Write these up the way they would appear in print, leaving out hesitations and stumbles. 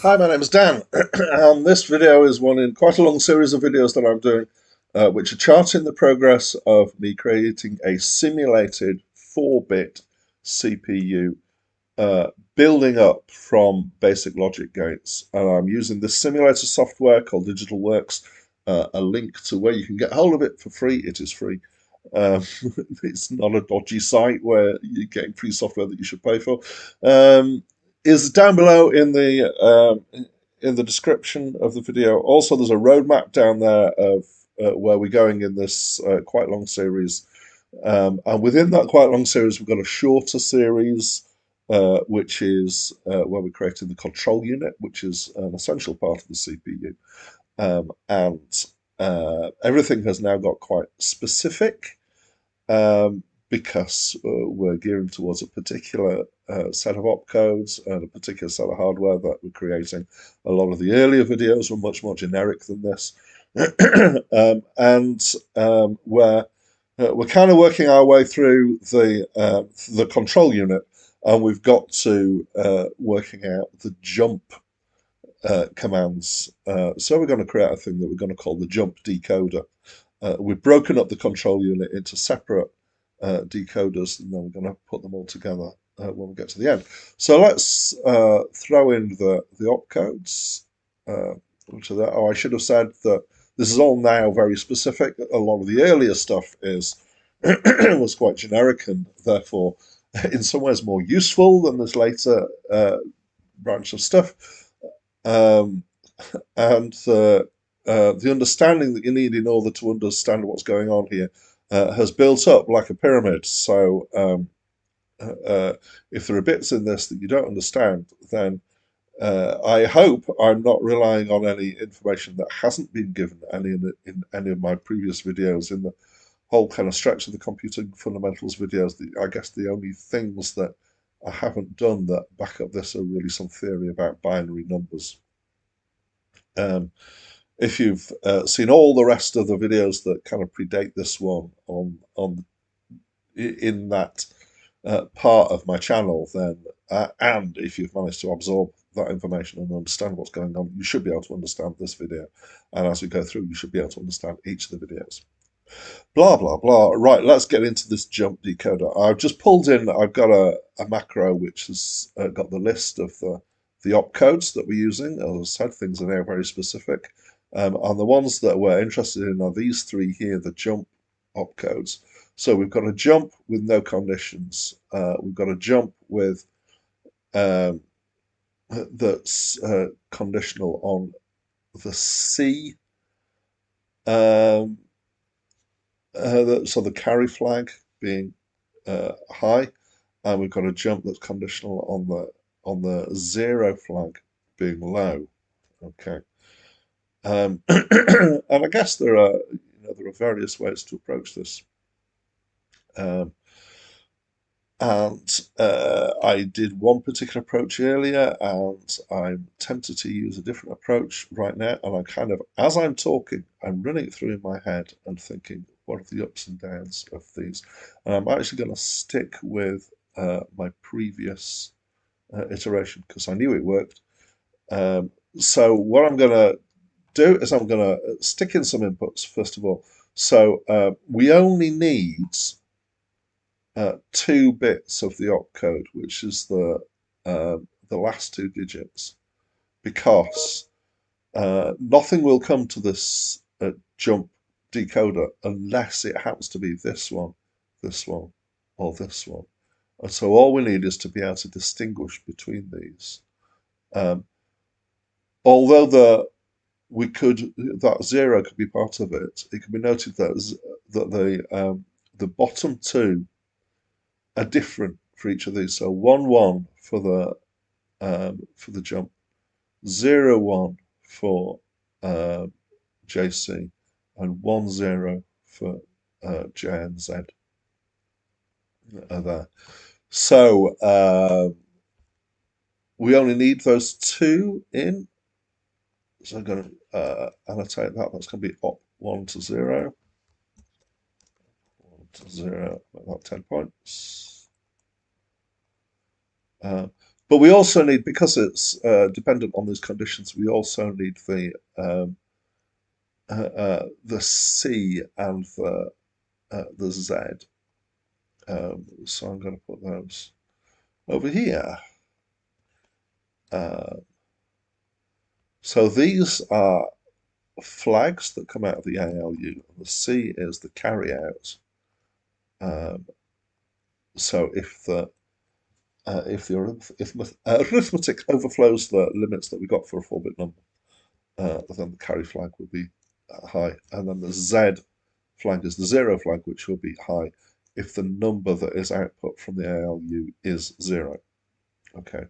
Hi, my name is Dan. This video is one in quite a long series of videos that I'm doing, which are charting the progress of me creating a simulated 4-bit CPU, building up from basic logic gates. And I'm using this simulator software called Digital Works, a link to where you can get hold of it for free. It is free. Um, it's not a dodgy site where you're getting free software that you should pay for. Is down below in the description of the video. Also, there's a roadmap down there of where we're going in this quite long series. And within that quite long series, we've got a shorter series, which is where we're creating the control unit, which is an essential part of the CPU. And everything has now got quite specific, because we're gearing towards a particular set of opcodes and a particular set of hardware that we're creating. A lot of the earlier videos were much more generic than this. We're kind of working our way through the control unit, and we've got to working out the jump commands. So we're going to create a thing that we're going to call the jump decoder. We've broken up the control unit into separate decoders, and then we're going to put them all together when we get to the end. So let's throw in the opcodes. I should have said that this is all now very specific. A lot of the earlier stuff was quite generic and therefore in some ways more useful than this later branch of stuff. The understanding that you need in order to understand what's going on here has built up like a pyramid. So if there are bits in this that you don't understand, then I hope I'm not relying on any information that hasn't been given in any of my previous videos in the whole kind of stretch of the computing fundamentals videos. I guess the only things that I haven't done that back up this are really some theory about binary numbers. If you've seen all the rest of the videos that kind of predate this one in that part of my channel, then and if you've managed to absorb that information and understand what's going on, you should be able to understand this video. And as we go through, you should be able to understand each of the videos. Blah, blah, blah. Right, let's get into this jump decoder. I've just pulled in, I've got a macro which has got the list of the opcodes that we're using. As I said, things are now very specific. And the ones that we're interested in are these three here, the jump opcodes. So we've got a jump with no conditions. We've got a jump with that's conditional on the C. So the carry flag being high, and we've got a jump that's conditional on the zero flag being low. Okay. And I guess there are various ways to approach this. I did one particular approach earlier, and I'm tempted to use a different approach right now. And I kind of, as I'm talking, I'm running it through in my head and thinking, what are the ups and downs of these? And I'm actually going to stick with my previous iteration because I knew it worked. So what I'm going to do is I'm going to stick in some inputs first of all. So we only need 2 bits of the opcode, which is the last 2 digits, because nothing will come to this jump decoder unless it happens to be this one, or this one. And so all we need is to be able to distinguish between these. Although that 0 could be part of it, it can be noted that the bottom 2 are different for each of these. So 1 1 for the jump, 0 1 for JC, and 1 0 for J and Z are there. So we only need those 2 in. So I'm going to annotate that. That's going to be op 1 to 0. 1 to 0, about 10 points. But we also need, because it's dependent on these conditions, we also need the C and the Z. So I'm going to put those over here. So these are flags that come out of the ALU. The C is the carry out. So if arithmetic overflows the limits that we got for a 4-bit number, then the carry flag will be high, and then the Z flag is the 0 flag, which will be high if the number that is output from the ALU is 0. Okay.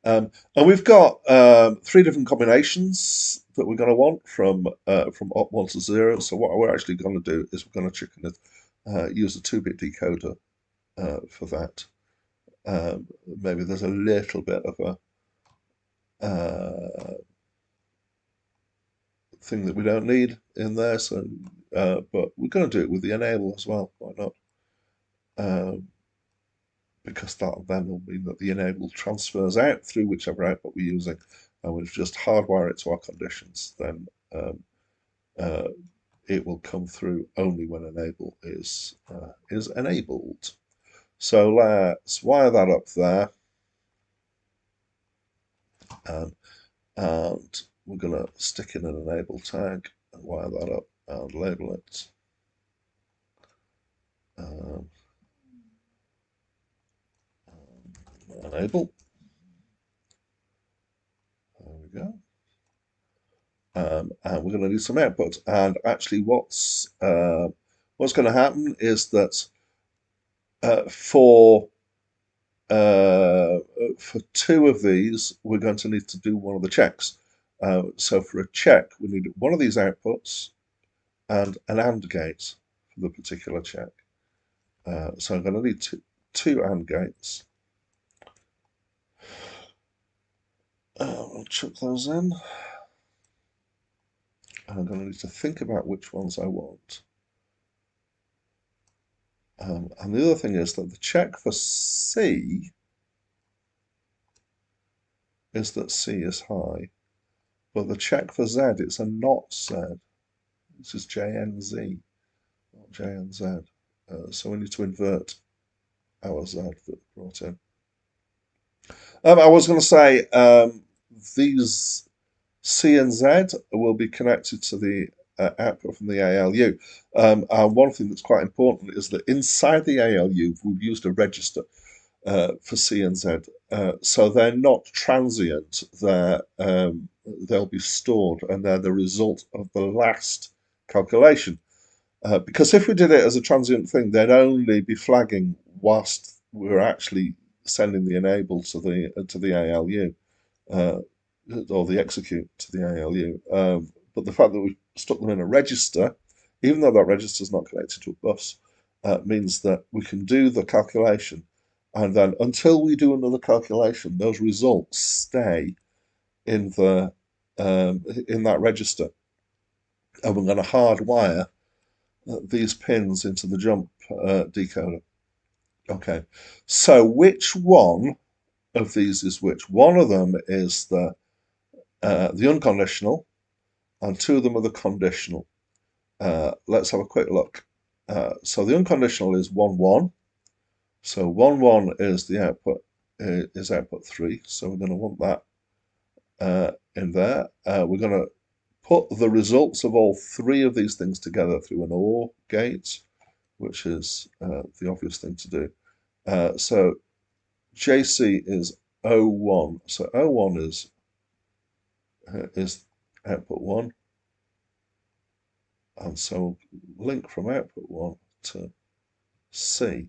And we've got 3 different combinations that we're going to want from op1 to 0. So what we're actually going to do is we're going to chicken it, use a 2-bit decoder for that. Maybe there's a little bit of a thing that we don't need in there, so but we're going to do it with the enable as well. Why not? Because that then will mean that the enable transfers out through whichever output we're using, and we'll just hardwire it to our conditions. Then it will come through only when enable is enabled. So let's wire that up there, and we're going to stick in an enable tag and wire that up and label it. Enable. There we go. And we're going to need some output. And actually, what's going to happen is that for 2 of these, we're going to need to do one of the checks. So for a check, we need one of these outputs and an AND gate for the particular check. So I'm going to need two AND gates. I'll chuck those in. And I'm going to need to think about which ones I want. And the other thing is that the check for C is that C is high, but the check for Z, it's a not Z. This is JNZ, not JNZ. So we need to invert our Z that brought in. I was going to say these C and Z will be connected to the output from the ALU. And one thing that's quite important is that inside the ALU, we've used a register for C and Z. So they're not transient, they'll be stored, and they're the result of the last calculation. Because if we did it as a transient thing, they'd only be flagging whilst we're actually sending the enable to the ALU, or the execute to the ALU. But the fact that we stuck them in a register, even though that register is not connected to a bus, means that we can do the calculation, and then until we do another calculation, those results stay in the in that register, and we're going to hardwire these pins into the jump decoder. Okay, so which one of these is which? One of them is the unconditional, and 2 of them are the conditional. Let's have a quick look. So the unconditional is 1, 1. So 1, 1 is the output, is output 3. So we're going to want that in there. We're going to put the results of all 3 of these things together through an OR gate, which is the obvious thing to do. So JC is 01. So 01 is output 1. And so we'll link from output 1 to C.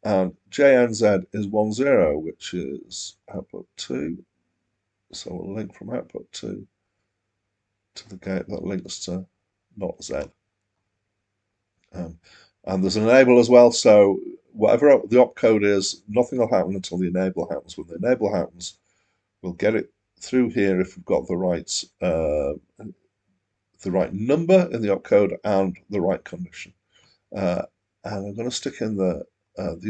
And JNZ is 10, which is output 2. So we'll link from output 2 to the gate that links to not Z. And there's an enable as well, so whatever the opcode is, nothing will happen until the enable happens. When the enable happens, we'll get it through here if we've got the right number in the opcode and the right condition. And I'm going to stick in the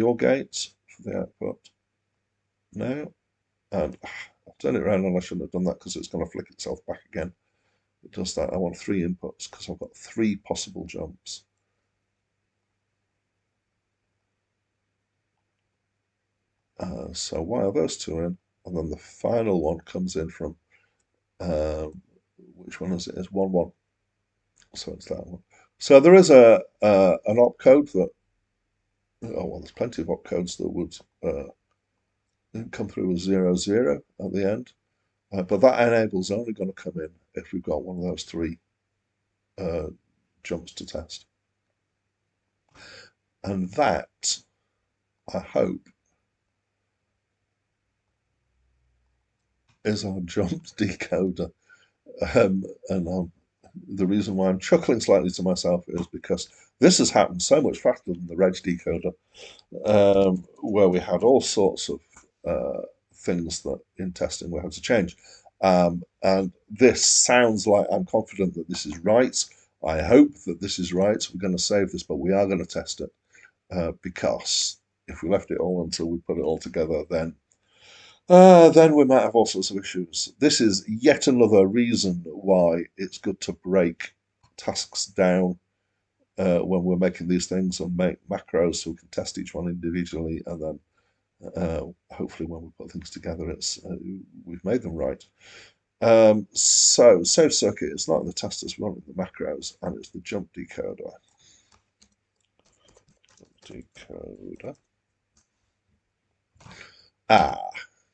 OR gate for the output. now, and I'll turn it around, and I shouldn't have done that because it's going to flick itself back again. It does that. I want 3 inputs because I've got 3 possible jumps. So wire those 2 in, and then the final one comes in from, which one is it? It's 1, 1. So it's that one. So there is an opcode that, oh well, there's plenty of opcodes that would come through with 0, 0 at the end. But that enable's only going to come in if we've got one of those 3 jumps to test. And that, I hope, is our jump decoder. And the reason why I'm chuckling slightly to myself is because this has happened so much faster than the reg decoder, where we had all sorts of things that in testing we had to change. And this sounds like I'm confident that this is right. I hope that this is right. We're going to save this, but we are going to test it because if we left it all until we put it all together, then we might have all sorts of issues. This is yet another reason why it's good to break tasks down when we're making these things and make macros so we can test each one individually, and then hopefully when we put things together, we've made them right. So save circuit is not in the testers, we want it in the macros, and it's the jump decoder.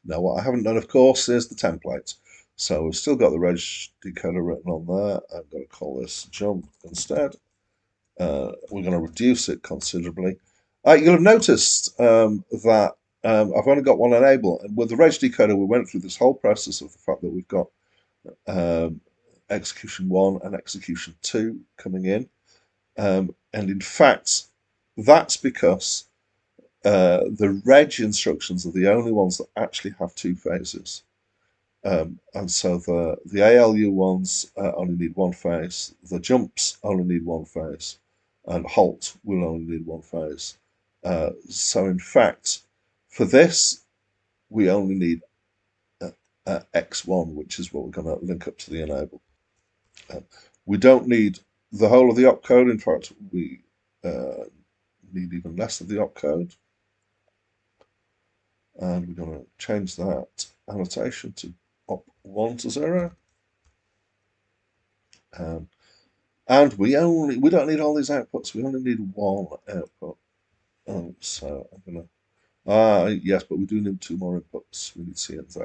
Now what I haven't done, of course, is the template. So we've still got the reg decoder written on there. I'm going to call this jump instead. We're going to reduce it considerably. You'll have noticed that I've only got one enable. And with the reg decoder, we went through this whole process of the fact that we've got execution 1 and execution 2 coming in. And in fact, that's because the reg instructions are the only ones that actually have 2 phases. And so the ALU ones only need 1 phase, the jumps only need 1 phase, and halt will only need 1 phase. So in fact, for this, we only need X1, which is what we're going to link up to the enable. We don't need the whole of the opcode. In fact, we need even less of the opcode. And we're going to change that annotation to op1 to 0. And we don't need all these outputs. We only need 1 output. So I'm gonna yes, but we do need 2 more inputs. We need C and Z.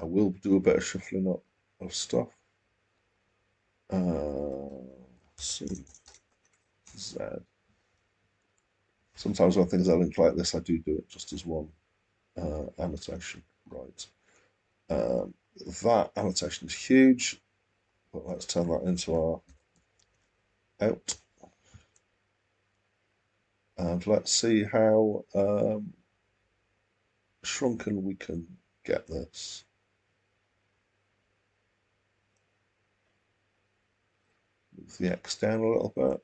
I will do a bit of shuffling up of stuff. C, Z. Sometimes when things are linked like this, I do it just as one annotation. Right. That annotation is huge, but let's turn that into our out. And let's see how shrunken we can get this. Move the X down a little bit.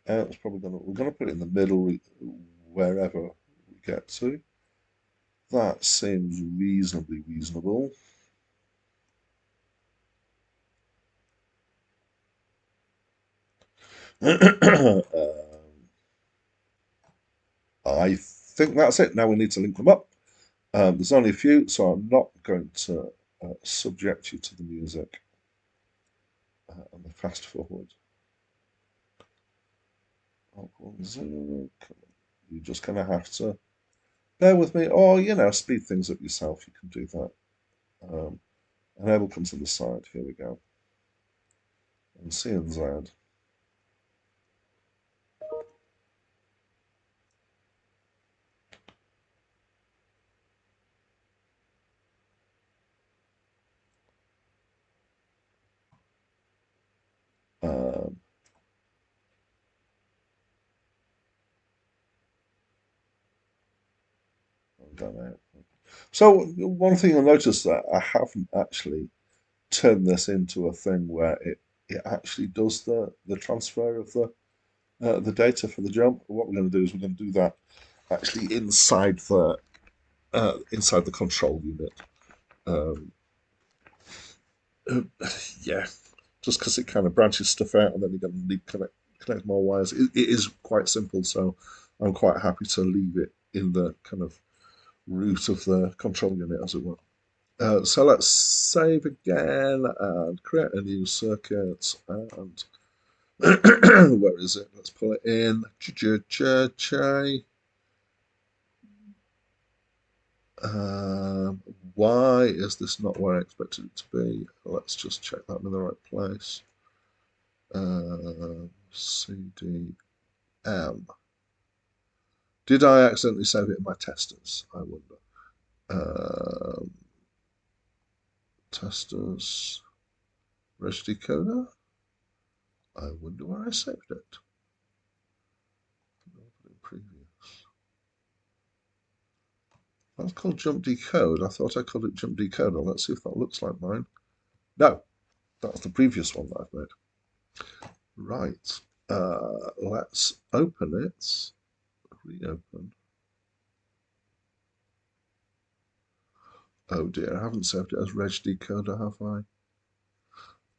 Out's probably we're gonna put it in the middle wherever we get to. That seems reasonably reasonable. I think that's it. Now we need to link them up. There's only a few, so I'm not going to subject you to the music and the fast forward. You're just going to have to bear with me, or speed things up yourself. You can do that. Enable comes on the side. Here we go. And C and Z. So one thing you'll notice that I haven't actually turned this into a thing where it actually does the transfer of the the data for the jump. What we're going to do is we're going to do that actually inside the control unit. Um, yeah, just because it kind of branches stuff out, and then you're going to need connect more wires. It is quite simple, so I'm quite happy to leave it in the kind of root of the control unit, as it were. So let's save again and create a new circuit. And where is it? Let's pull it in. Why is this not where I expected it to be? Let's just check that I'm in the right place. CDM. Did I accidentally save it in my testers? I wonder. Testers. Reg decoder. I wonder where I saved it. Previous. That's called jump decode. I thought I called it jump decoder. Let's see if that looks like mine. No, that's the previous one that I've made. Right. Let's open it. Reopen. Oh dear, I haven't saved it as reg decoder, have I? I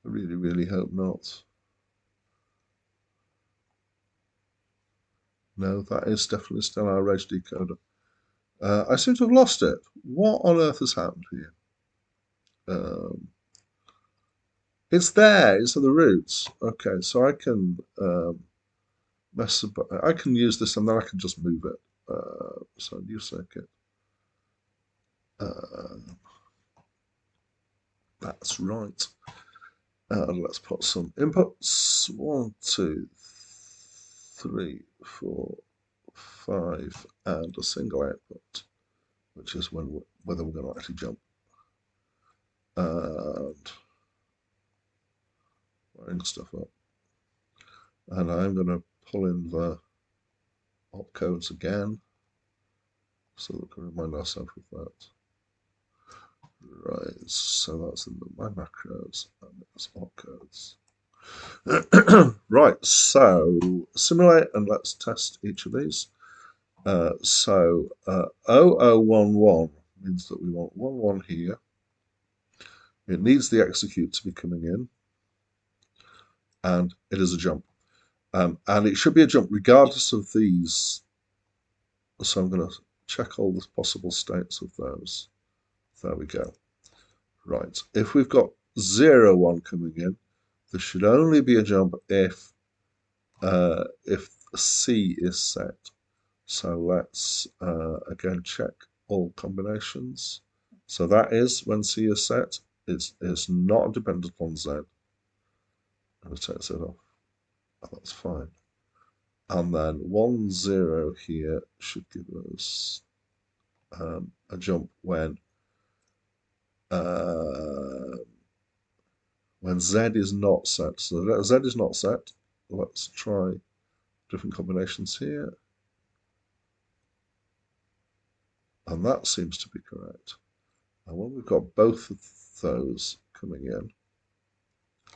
really, really hope not. No, that is definitely still our reg decoder. I seem to have lost it. What on earth has happened here? It's there. It's at the roots. Okay, so I can mess about. I can use this and then I can just move it. So new circuit. That's right. Let's put some inputs. 1, 2, 3, 4, 5, and a single output, which is whether we're going to actually jump. And wiring stuff up. And I'm going to pull in the opcodes again, so that we can remind ourselves of that. Right, so that's in my macros, and it's opcodes. Right, so simulate and let's test each of these. 0011 means that we want 11 here. It needs the execute to be coming in, and it is a jump. And it should be a jump regardless of these. So I'm going to check all the possible states of those. There we go. Right, if we've got 0, 1 coming in, there should only be a jump if C is set. So let's again check all combinations. So that is when C is set. It's not dependent on Z. I'm going to take Z off. Oh, that's fine. And then 1, 0 here should give us a jump when Z is not set. So Z is not set. Let's try different combinations here. And that seems to be correct. And when we've got both of those coming in,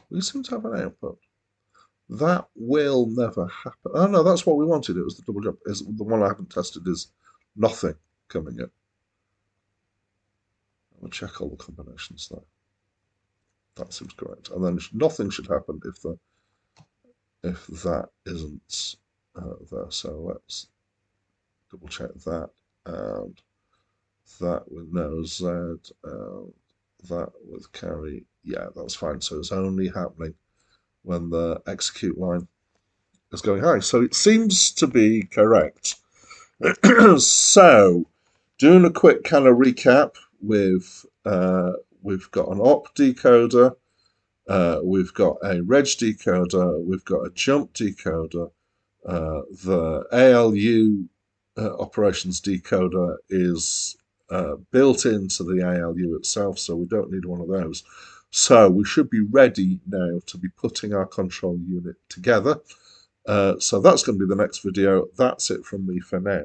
we seem to have an output. That will never happen. Oh no, that's what we wanted. It was the double jump. Is the one I haven't tested is nothing coming in. I'll check all the combinations there. That seems correct. And then nothing should happen if that isn't there. So let's double check that, and that with no Z, that with carry. Yeah, that's fine. So it's only happening when the execute line is going high. So it seems to be correct. So doing a quick kind of recap, we've got an op decoder, we've got a reg decoder, we've got a jump decoder. The ALU operations decoder is built into the ALU itself, so we don't need one of those. So we should be ready now to be putting our control unit together. So that's going to be the next video. That's it from me for now.